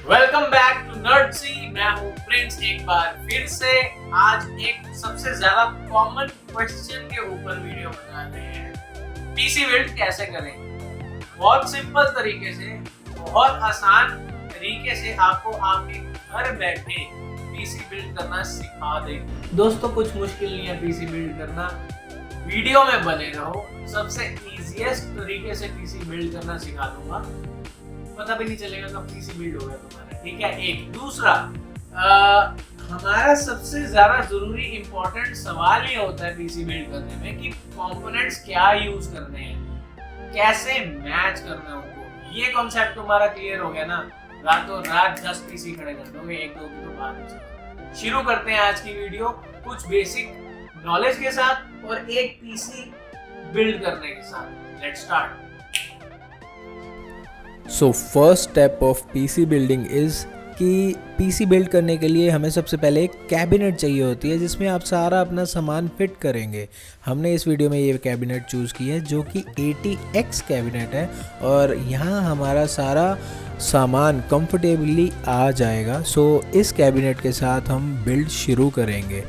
Welcome back to नर्डसी। मैं हूँ Prince एक बार फिर से। आज एक सबसे ज्यादा कॉमन क्वेश्चन के ऊपर वीडियो बना रहे हैं। पीसी बिल्ड कैसे करें। बहुत सिंपल तरीके से, बहुत आसान तरीके से आपको आपके घर बैठे पीसी बिल्ड करना सिखा देंगे। दोस्तों कुछ मुश्किल नहीं है पीसी बिल्ड करना, वीडियो में बने रहो। सबसे इजीएस्ट तरीके से पीसी बिल्ड करना सिखा दूंगा, पता भी नहीं चलेगा कब पीसी बिल्ड हो गया तुम्हारा। ठीक है। एक दूसरा हमारा सबसे ज्यादा जरूरी इंपॉर्टेंट सवाल ये होता है पीसी बिल्ड करने में कि कंपोनेंट्स क्या यूज करने हैं, कैसे मैच करना है उनको। ये कॉन्सेप्ट तुम्हारा क्लियर हो गया ना, रातों रात 10 पीसी खड़े कर दोगे, एक दो की तो बात नहीं चलेगी। शुरू करते हैं आज की वीडियो कुछ बेसिक नॉलेज के साथ और एक पीसी बिल्ड करने के साथ। Let's start. So first step of PC building is कि पीसी बिल्ड करने के लिए हमें सबसे पहले एक कैबिनेट चाहिए होती है जिसमें आप सारा अपना सामान फिट करेंगे। हमने इस वीडियो में ये कैबिनेट चूज़ की है जो कि ATX कैबिनेट है और यहाँ हमारा सारा सामान कंफर्टेबली आ जाएगा। सो इस कैबिनेट के साथ हम बिल्ड शुरू करेंगे।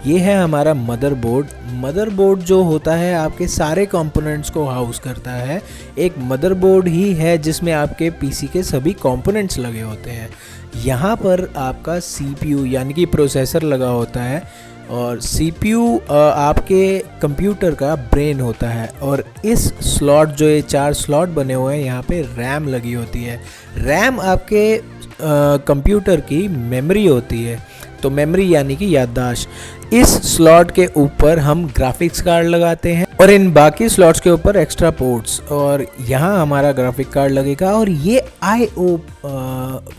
ये है हमारा मदरबोर्ड। मदरबोर्ड जो होता है आपके सारे कंपोनेंट्स को हाउस करता है। एक मदरबोर्ड ही है जिसमें आपके पीसी के सभी कंपोनेंट्स लगे होते हैं। यहाँ पर आपका CPU यानी कि प्रोसेसर लगा होता है और CPU आपके कंप्यूटर का ब्रेन होता है। और इस स्लॉट जो ये 4 स्लॉट बने हुए हैं यहाँ पे रैम लगी होती है। रैम आपके कंप्यूटर की मेमोरी होती है। तो मेमोरी यानी कि याददाश्त। इस स्लॉट के ऊपर हम ग्राफिक्स कार्ड लगाते हैं और इन बाकी स्लॉट्स के ऊपर एक्स्ट्रा पोर्ट्स, और यहाँ हमारा ग्राफिक कार्ड लगेगा। और ये IO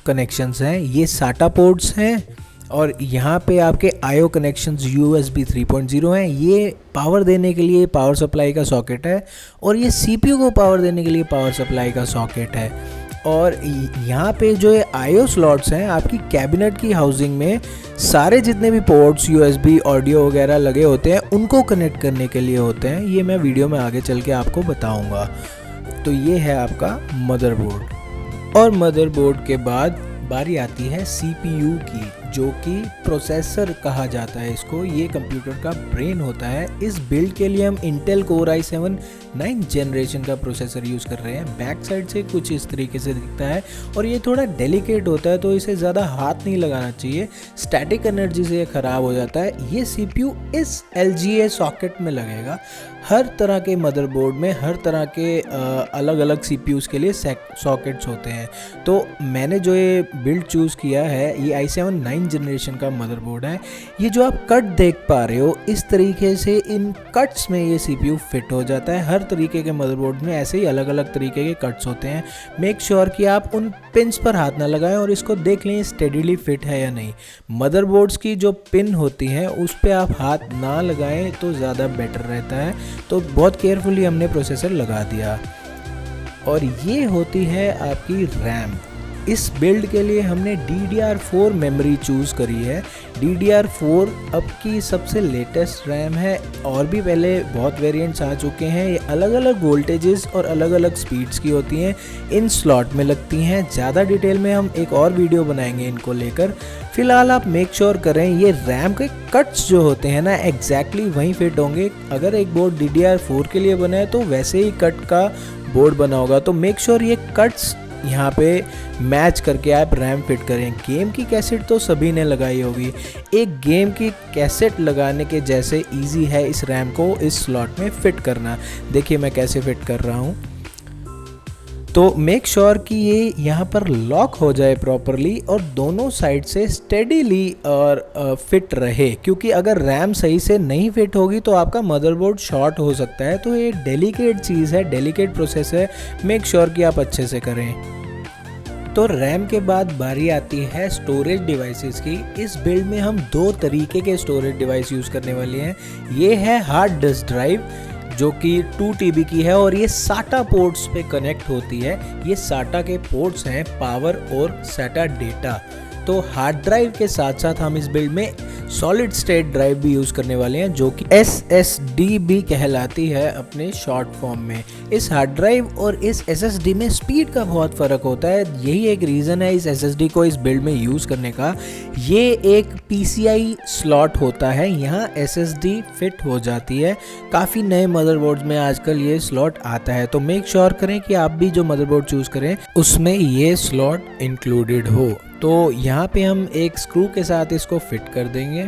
कनेक्शंस हैं, ये SATA पोर्ट्स हैं और यहाँ पे आपके IO कनेक्शंस USB 3.0 हैं। ये पावर देने के लिए पावर सप्लाई का सॉकेट है और ये CPU को पावर देने के लिए पावर सप्लाई का सॉकेट है। और यहाँ पे जो ये IO स्लॉट्स हैं आपकी कैबिनेट की हाउसिंग में सारे जितने भी पोर्ट्स USB ऑडियो वगैरह लगे होते हैं उनको कनेक्ट करने के लिए होते हैं। ये मैं वीडियो में आगे चल के आपको बताऊंगा। तो ये है आपका मदरबोर्ड। और मदरबोर्ड के बाद बारी आती है CPU की, जो कि प्रोसेसर कहा जाता है इसको। ये कंप्यूटर का ब्रेन होता है। इस बिल्ड के लिए हम Intel core i7 9th generation का प्रोसेसर यूज़ कर रहे हैं। बैक साइड से कुछ इस तरीके से दिखता है और ये थोड़ा डेलिकेट होता है तो इसे ज़्यादा हाथ नहीं लगाना चाहिए, स्टैटिक एनर्जी से ये ख़राब हो जाता है। ये CPU इस LGA सॉकेट में लगेगा। हर तरह के मदरबोर्ड में हर तरह के अलग अलग CPUs के लिए सॉकेट्स होते हैं। तो मैंने जो ये बिल्ड चूज़ किया है ये i7 9th जनरेशन का मदरबोर्ड है। ये जो आप कट देख पा रहे हो इस तरीके से इन कट्स में ये CPU फिट हो जाता है। हर तरीके के मदरबोर्ड में ऐसे ही अलग अलग तरीके के कट्स होते हैं। मेक श्योर कि आप उन पिन्स पर हाथ ना लगाएं और इसको देख लें स्टेडीली फिट है या नहीं। मदरबोर्ड्स की जो पिन होती हैं उस पर आप हाथ ना लगाएं तो ज़्यादा बेटर रहता है। तो बहुत केयरफुली हमने प्रोसेसर लगा दिया। और ये होती है आपकी रैम। इस बिल्ड के लिए हमने DDR4 मेमोरी चूज़ करी है। DDR4 अब की सबसे लेटेस्ट रैम है और भी पहले बहुत वेरिएंट्स आ चुके हैं। ये अलग अलग वोल्टेजेस और अलग अलग स्पीड्स की होती हैं, इन स्लॉट में लगती हैं। ज़्यादा डिटेल में हम एक और वीडियो बनाएंगे इनको लेकर। फ़िलहाल आप मेक श्योर करें ये रैम के कट्स जो होते हैं ना एग्जैक्टली वहीं फिट होंगे। अगर एक बोर्ड DDR4 के लिए बना है तो वैसे ही कट का बोर्ड बना होगा। तो मेक श्योर ये कट्स यहाँ पे मैच करके आप रैम फिट करें। गेम की कैसेट तो सभी ने लगाई होगी। एक गेम की कैसेट लगाने के जैसे इजी है इस रैम को इस स्लॉट में फिट करना। देखिए मैं कैसे फिट कर रहा हूँ। तो मेक श्योर कि ये यहाँ पर लॉक हो जाए प्रॉपरली और दोनों साइड से स्टेडीली और फिट रहे, क्योंकि अगर रैम सही से नहीं फिट होगी तो आपका मदरबोर्ड शॉर्ट हो सकता है। तो ये डेलिकेट चीज़ है, डेलिकेट प्रोसेस है। मेक श्योर कि आप अच्छे से करें। तो रैम के बाद बारी आती है स्टोरेज डिवाइसेस की। इस बिल्ड में हम 2 तरीके के स्टोरेज डिवाइस यूज़ करने वाले हैं। ये है हार्ड डिस्क ड्राइव जो कि 2 TB की है और ये SATA पोर्ट्स पे कनेक्ट होती है। ये SATA के पोर्ट्स हैं, पावर और SATA डेटा। तो हार्ड ड्राइव के साथ साथ हम इस बिल्ड में सॉलिड स्टेट ड्राइव भी यूज़ करने वाले हैं, जो कि SSD भी कहलाती है अपने शॉर्ट फॉर्म में। इस हार्ड ड्राइव और इस SSD में स्पीड का बहुत फ़र्क होता है। यही एक रीज़न है इस SSD को इस बिल्ड में यूज़ करने का। ये एक PCI स्लॉट होता है, यहाँ SSD फिट हो जाती है। काफ़ी नए मदरबोर्ड्स में आजकल ये स्लॉट आता है, तो मेक श्योर करें कि आप भी जो मदरबोर्ड चूज़ करें उसमें ये स्लॉट इंक्लूडेड हो। तो यहाँ पे हम एक स्क्रू के साथ इसको फिट कर देंगे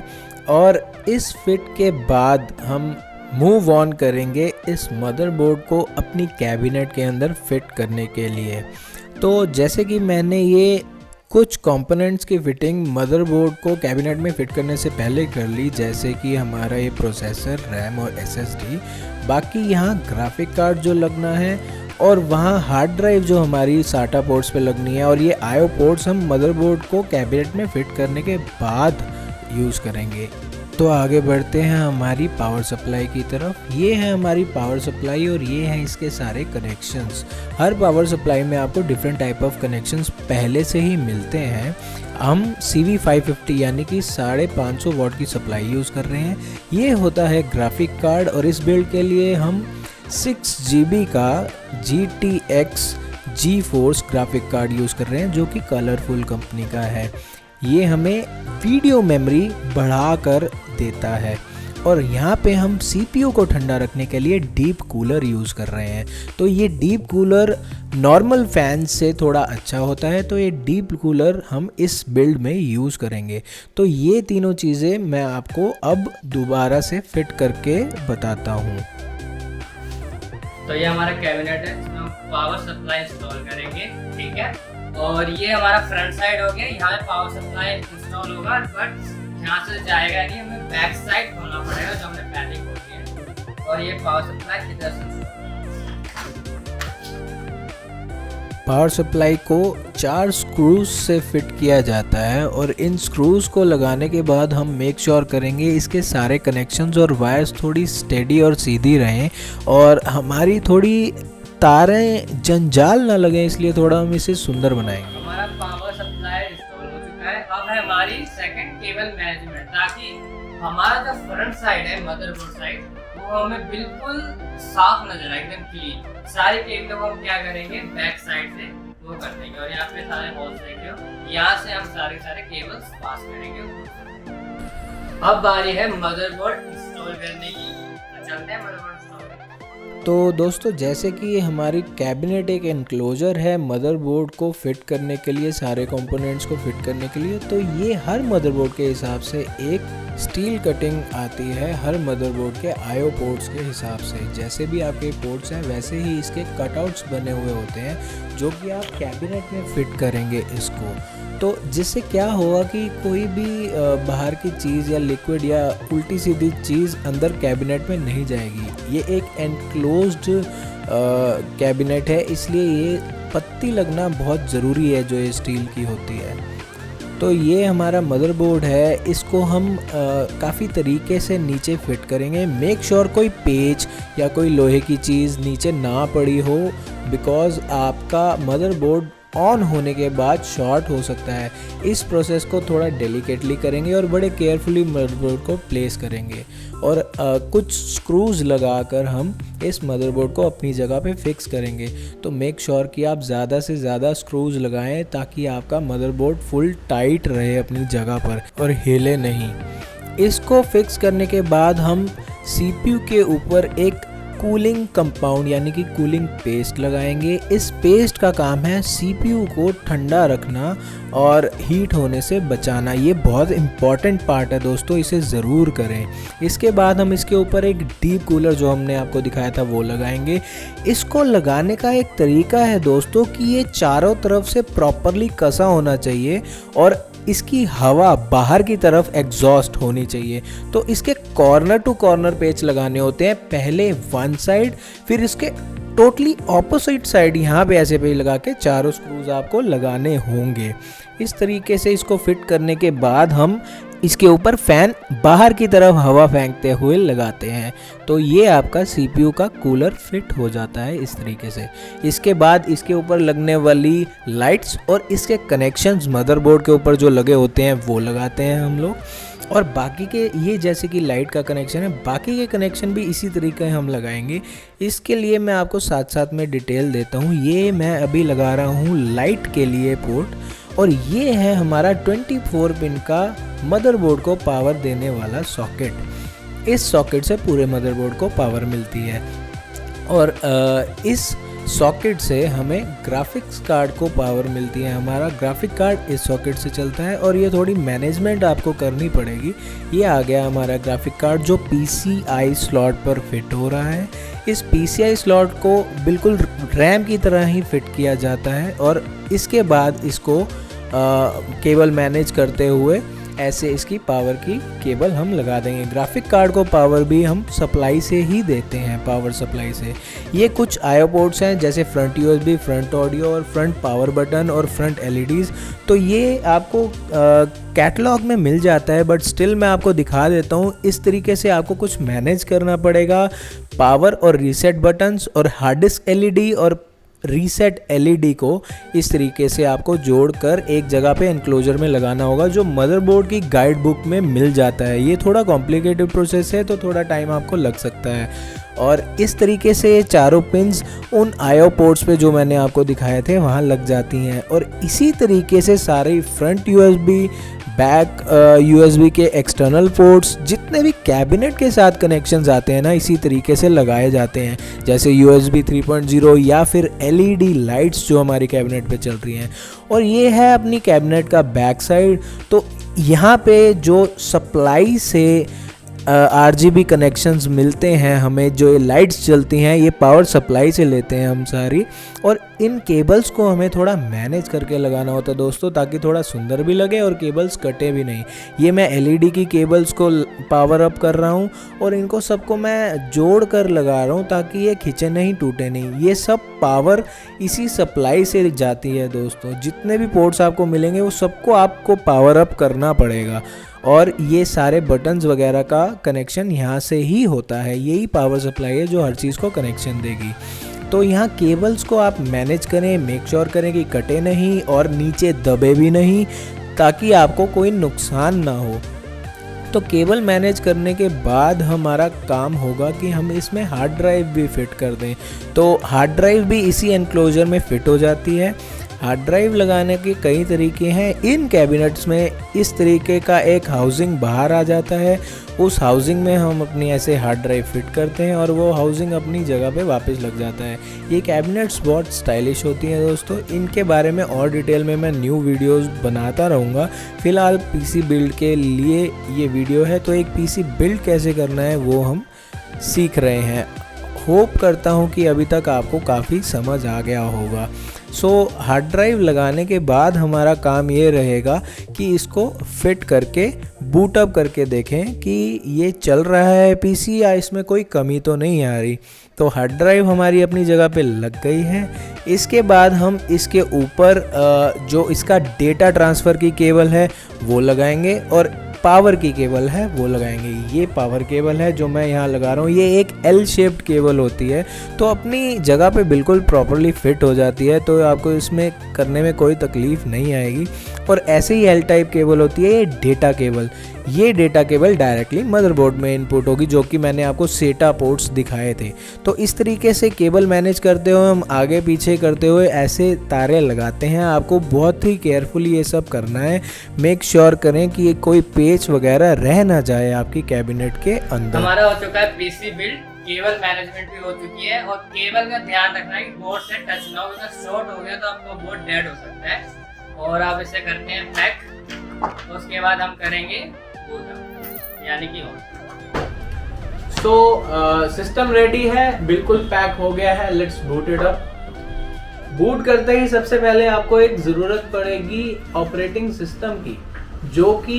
और इस फिट के बाद हम मूव ऑन करेंगे इस मदरबोर्ड को अपनी कैबिनेट के अंदर फिट करने के लिए। तो जैसे कि मैंने ये कुछ कंपोनेंट्स की फिटिंग मदरबोर्ड को कैबिनेट में फिट करने से पहले कर ली, जैसे कि हमारा ये प्रोसेसर, रैम और SSD। बाकी यहाँ ग्राफिक कार्ड जो लगना है और वहाँ हार्ड ड्राइव जो हमारी SATA पोर्ट्स पे लगनी है, और ये IO पोर्ट्स हम मदरबोर्ड को कैबिनेट में फिट करने के बाद यूज़ करेंगे। तो आगे बढ़ते हैं हमारी पावर सप्लाई की तरफ। ये है हमारी पावर सप्लाई और ये हैं इसके सारे कनेक्शंस। हर पावर सप्लाई में आपको डिफरेंट टाइप ऑफ कनेक्शंस पहले से ही मिलते हैं। हम CV550 यानी कि 550 वाट की सप्लाई यूज़ कर रहे हैं। ये होता है ग्राफिक कार्ड और इस बिल्ड के लिए हम 6 GB का GTX GeForce graphic card use कर रहे हैं, जो कि कलरफुल कंपनी का है। ये हमें वीडियो मेमोरी बढ़ाकर देता है। और यहाँ पे हम CPU को ठंडा रखने के लिए डीप कूलर यूज़ कर रहे हैं। तो ये डीप कूलर नॉर्मल फैन से थोड़ा अच्छा होता है, तो ये डीप कूलर हम इस बिल्ड में यूज़ करेंगे। तो ये तीनों चीज़ें मैं आपको अब दोबारा से फिट करके बताता हूँ। तो ये हमारा कैबिनेट है, इसमें हम पावर सप्लाई इंस्टॉल करेंगे, ठीक है। और ये हमारा फ्रंट साइड हो गया, यहाँ पे पावर सप्लाई इंस्टॉल होगा, बट यहाँ से जाएगा नहीं, हमें बैक साइड खोलना पड़ेगा जो हमने पहले खोल दिया है। और ये पावर सप्लाई इधर से, पावर सप्लाई को 4 स्क्रूज से फिट किया जाता है और इन स्क्रूज को लगाने के बाद हम मेक श्योर करेंगे इसके सारे कनेक्शंस और वायर्स थोड़ी स्टेडी और सीधी रहें और हमारी थोड़ी तारें जंजाल ना लगे, इसलिए थोड़ा हम इसे सुंदर बनाएंगे। हमारा पावर सप्लाई इंस्टॉल हो चुका है। अब है हमारी सेकंड केबल मैनेजमेंट, ताकि हमारा जो फ्रंट साइड है मदरबोर्ड साइड, वो हमें बिल्कुल साफ नजर आए, एकदम क्लीन। सारी केबल को हम क्या करेंगे, बैक साइड से वो कर देंगे। और यहाँ पे सारे होल्स देख हो, यहाँ से हम सारे केबल्स पास करेंगे। अब बारी है मदरबोर्ड इंस्टॉल करने की, तो चलते हैं मदरबोर्ड इंस्टॉल। तो दोस्तों, जैसे कि ये हमारी कैबिनेट एक एनक्लोजर है मदरबोर्ड को फिट करने के लिए, सारे कंपोनेंट्स को फिट करने के लिए, तो ये हर मदरबोर्ड के हिसाब से एक स्टील कटिंग आती है हर मदरबोर्ड के IO पोर्ट्स के हिसाब से। जैसे भी आपके पोर्ट्स हैं वैसे ही इसके कटआउट्स बने हुए होते हैं, जो कि आप कैबिनेट में फिट करेंगे इसको। तो जिससे क्या होगा कि कोई भी बाहर की चीज़ या लिक्विड या उल्टी सीधी चीज़ अंदर कैबिनेट में नहीं जाएगी। ये एक एनक्लोज्ड कैबिनेट है, इसलिए ये पत्ती लगना बहुत ज़रूरी है जो ये स्टील की होती है। तो ये हमारा मदरबोर्ड है, इसको हम काफ़ी तरीके से नीचे फिट करेंगे। मेक श्योर कोई पेच या कोई लोहे की चीज़ नीचे ना पड़ी हो, बिकॉज़ आपका मदरबोर्ड ऑन होने के बाद शॉर्ट हो सकता है। इस प्रोसेस को थोड़ा डेलिकेटली करेंगे और बड़े केयरफुली मदरबोर्ड को प्लेस करेंगे और कुछ स्क्रूज लगाकर हम इस मदरबोर्ड को अपनी जगह पे फिक्स करेंगे। तो मेक श्योर कि आप ज़्यादा से ज़्यादा स्क्रूज लगाएं ताकि आपका मदरबोर्ड फुल टाइट रहे अपनी जगह पर और हिले नहीं। इसको फिक्स करने के बाद हम CPU के ऊपर एक कूलिंग कंपाउंड यानी कि कूलिंग पेस्ट लगाएंगे। इस पेस्ट का काम है CPU को ठंडा रखना और हीट होने से बचाना। ये बहुत इम्पॉर्टेंट पार्ट है दोस्तों, इसे ज़रूर करें। इसके बाद हम इसके ऊपर एक डीप कूलर जो हमने आपको दिखाया था वो लगाएंगे। इसको लगाने का एक तरीका है दोस्तों कि ये चारों तरफ से प्रॉपरली कसा होना चाहिए और इसकी हवा बाहर की तरफ एग्जॉस्ट होनी चाहिए। तो इसके कॉर्नर टू कॉर्नर पेच लगाने होते हैं, पहले वन साइड फिर इसके टोटली ऑपोजिट साइड यहाँ पे ऐसे पेच लगा के चारों स्क्रूज आपको लगाने होंगे। इस तरीके से इसको फिट करने के बाद हम इसके ऊपर फैन बाहर की तरफ हवा फेंकते हुए लगाते हैं। तो ये आपका CPU का कूलर फिट हो जाता है इस तरीके से। इसके बाद इसके ऊपर लगने वाली लाइट्स और इसके कनेक्शंस मदरबोर्ड के ऊपर जो लगे होते हैं वो लगाते हैं हम लोग। और बाकी के ये जैसे कि लाइट का कनेक्शन है, बाकी के कनेक्शन भी इसी तरीके हम लगाएंगे। इसके लिए मैं आपको साथ साथ में डिटेल देता हूँ। ये मैं अभी लगा रहा हूँ लाइट के लिए पोर्ट, और ये है हमारा 24 पिन का मदरबोर्ड को पावर देने वाला सॉकेट। इस सॉकेट से पूरे मदरबोर्ड को पावर मिलती है, और इस सॉकेट से हमें ग्राफिक्स कार्ड को पावर मिलती है। हमारा ग्राफिक कार्ड इस सॉकेट से चलता है, और ये थोड़ी मैनेजमेंट आपको करनी पड़ेगी। ये आ गया हमारा ग्राफिक कार्ड जो PCI स्लॉट पर फिट हो रहा है। इस PCI स्लॉट को बिल्कुल रैम की तरह ही फिट किया जाता है, और इसके बाद इसको केबल मैनेज करते हुए ऐसे इसकी पावर की केबल हम लगा देंगे। ग्राफिक कार्ड को पावर भी हम सप्लाई से ही देते हैं, पावर सप्लाई से। ये कुछ IO पोर्ट्स हैं जैसे फ्रंट USB, फ्रंट ऑडियो और फ्रंट पावर बटन और फ्रंट LEDs। तो ये आपको कैटलॉग में मिल जाता है, बट स्टिल मैं आपको दिखा देता हूँ। इस तरीके से आपको कुछ मैनेज करना पड़ेगा। पावर और रीसेट बटन्स और हार्ड डिस्क LED और रीसेट LED को इस तरीके से आपको जोड़कर एक जगह पे एनक्लोजर में लगाना होगा, जो मदरबोर्ड की गाइड बुक में मिल जाता है। ये थोड़ा कॉम्प्लिकेटेड प्रोसेस है, तो थोड़ा टाइम आपको लग सकता है। और इस तरीके से ये चारों पिन्स उन IO पोर्ट्स पे जो मैंने आपको दिखाए थे वहाँ लग जाती हैं, और इसी तरीके से सारे फ्रंट USB, बैक USB के एक्सटर्नल पोर्ट्स, जितने भी कैबिनेट के साथ कनेक्शंस आते हैं ना, इसी तरीके से लगाए जाते हैं। जैसे USB 3.0 या फिर LED लाइट्स जो हमारी कैबिनेट पे चल रही हैं। और ये है अपनी कैबिनेट का बैक साइड। तो यहाँ पे जो सप्लाई से RGB कनेक्शंस मिलते हैं हमें, जो ये लाइट्स चलती हैं, ये पावर सप्लाई से लेते हैं हम सारी। और इन केबल्स को हमें थोड़ा मैनेज करके लगाना होता है दोस्तों, ताकि थोड़ा सुंदर भी लगे और केबल्स कटे भी नहीं। ये मैं LED की केबल्स को पावर अप कर रहा हूँ, और इनको सबको मैं जोड़ कर लगा रहा हूँ ताकि ये खींचे नहीं, टूटे नहीं। ये सब पावर इसी सप्लाई से जाती है दोस्तों। जितने भी पोर्ट्स आपको मिलेंगे वो सबको आपको पावर अप करना पड़ेगा, और ये सारे बटन्स वगैरह का कनेक्शन यहाँ से ही होता है। यही पावर सप्लाई है जो हर चीज़ को कनेक्शन देगी। तो यहाँ केबल्स को आप मैनेज करें, मेक श्योर करें कि कटे नहीं और नीचे दबे भी नहीं, ताकि आपको कोई नुकसान ना हो। तो केबल मैनेज करने के बाद हमारा काम होगा कि हम इसमें हार्ड ड्राइव भी फिट कर दें। तो हार्ड ड्राइव भी इसी एनक्लोजर में फिट हो जाती है। हार्ड ड्राइव लगाने के कई तरीके हैं। इन कैबिनेट्स में इस तरीके का एक हाउसिंग बाहर आ जाता है, उस हाउसिंग में हम अपनी ऐसे हार्ड ड्राइव फिट करते हैं, और वो हाउसिंग अपनी जगह पे वापस लग जाता है। ये कैबिनेट्स बहुत स्टाइलिश होती हैं दोस्तों। इनके बारे में और डिटेल में मैं न्यू वीडियोस बनाता रहूँगा। फ़िलहाल PC बिल्ड के लिए ये वीडियो है, तो एक PC बिल्ड कैसे करना है वो हम सीख रहे हैं। होप करता हूँ कि अभी तक आपको काफ़ी समझ आ गया होगा। सो हार्ड ड्राइव लगाने के बाद हमारा काम ये रहेगा कि इसको फिट करके बूट अप करके देखें कि ये चल रहा है PC या इसमें कोई कमी तो नहीं आ रही। तो हार्ड ड्राइव हमारी अपनी जगह पे लग गई है। इसके बाद हम इसके ऊपर जो इसका डेटा ट्रांसफ़र की केबल है वो लगाएंगे, और पावर की केबल है वो लगाएंगे। ये पावर केबल है जो मैं यहाँ लगा रहा हूँ। ये एक L शेप्ड केबल होती है, तो अपनी जगह पे बिल्कुल प्रॉपरली फिट हो जाती है, तो आपको इसमें करने में कोई तकलीफ़ नहीं आएगी। और ऐसे ही L टाइप केबल होती है ये डेटा केबल। ये डेटा केबल डायरेक्टली मदरबोर्ड में इनपुट होगी, जो कि मैंने आपको सेटा पोर्ट्स दिखाए थे। तो इस तरीके से केबल मैनेज करते हुए हम आगे पीछे करते हुए ऐसे तारे लगाते हैं। आपको बहुत ही केयरफुली ये सब करना है। मेक श्योर करें कि कोई पेच वगैरह रह ना जाए आपकी कैबिनेट के अंदर। हमारा हो चुका है PC बिल्ड, केबल मैनेजमेंट भी हो चुकी है, और केबल का ध्यान रखना है कि बोर्ड से टच ना हो। अगर शॉर्ट हो गया तो आपका बोर्ड डेड हो सकता है। और आप इसे करते हैं पैक, उसके बाद हम करेंगे यानी कि सो सिस्टम रेडी है, बिल्कुल पैक हो गया है। Let's boot it up. Boot करते ही सबसे पहले आपको एक ज़रूरत पड़ेगी ऑपरेटिंग सिस्टम की, जो कि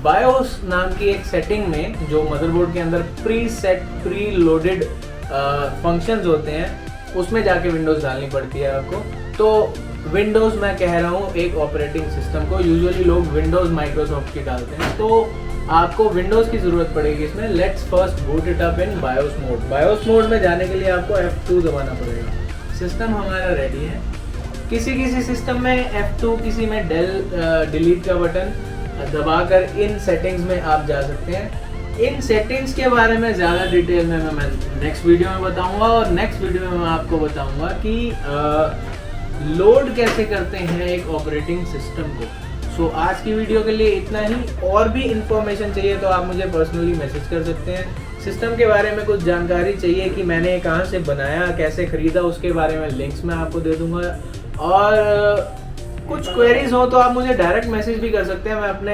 बायोस नाम की एक सेटिंग में, जो मदरबोर्ड के अंदर pre set pre loaded functions होते हैं, उसमें जाके विंडोज़ डालनी पड़ती है आपको। तो विंडोज़ मैं कह रहा हूँ एक ऑपरेटिंग सिस्टम को, यूजुअली लोग विंडोज़ माइक्रोसॉफ्ट की डालते हैं, तो आपको विंडोज़ की ज़रूरत पड़ेगी इसमें। Let's first boot it up in BIOS mode. BIOS mode में जाने के लिए आपको F2 दबाना पड़ेगा। सिस्टम हमारा रेडी है। किसी किसी सिस्टम में F2, किसी में डिलीट का बटन, दबाकर इन सेटिंग्स में आप जा सकते हैं। इन सेटिंग्स के बारे में ज़्यादा डिटेल में मैं नेक्स्ट वीडियो में बताऊंगा, और नेक्स्ट वीडियो में मैं आपको बताऊंगा कि लोड कैसे करते हैं एक ऑपरेटिंग सिस्टम को। सो आज की वीडियो के लिए इतना ही। और भी इंफॉर्मेशन चाहिए तो आप मुझे पर्सनली मैसेज कर सकते हैं। सिस्टम के बारे में कुछ जानकारी चाहिए कि मैंने कहाँ से बनाया, कैसे ख़रीदा, उसके बारे में लिंक्स मैं आपको दे दूँगा। और कुछ क्वेरीज हो तो आप मुझे डायरेक्ट मैसेज भी कर सकते हैं, मैं अपने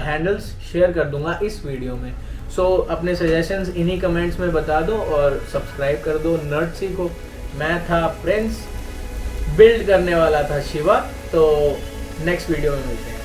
हैंडल्स शेयर कर दूंगा इस वीडियो में। सो अपने सजेशंस इन्हीं कमेंट्स में बता दो और सब्सक्राइब कर दो नर्डसी को। मैं था प्रिंस, बिल्ड करने वाला था शिवा। तो नेक्स्ट वीडियो में मिलते हैं।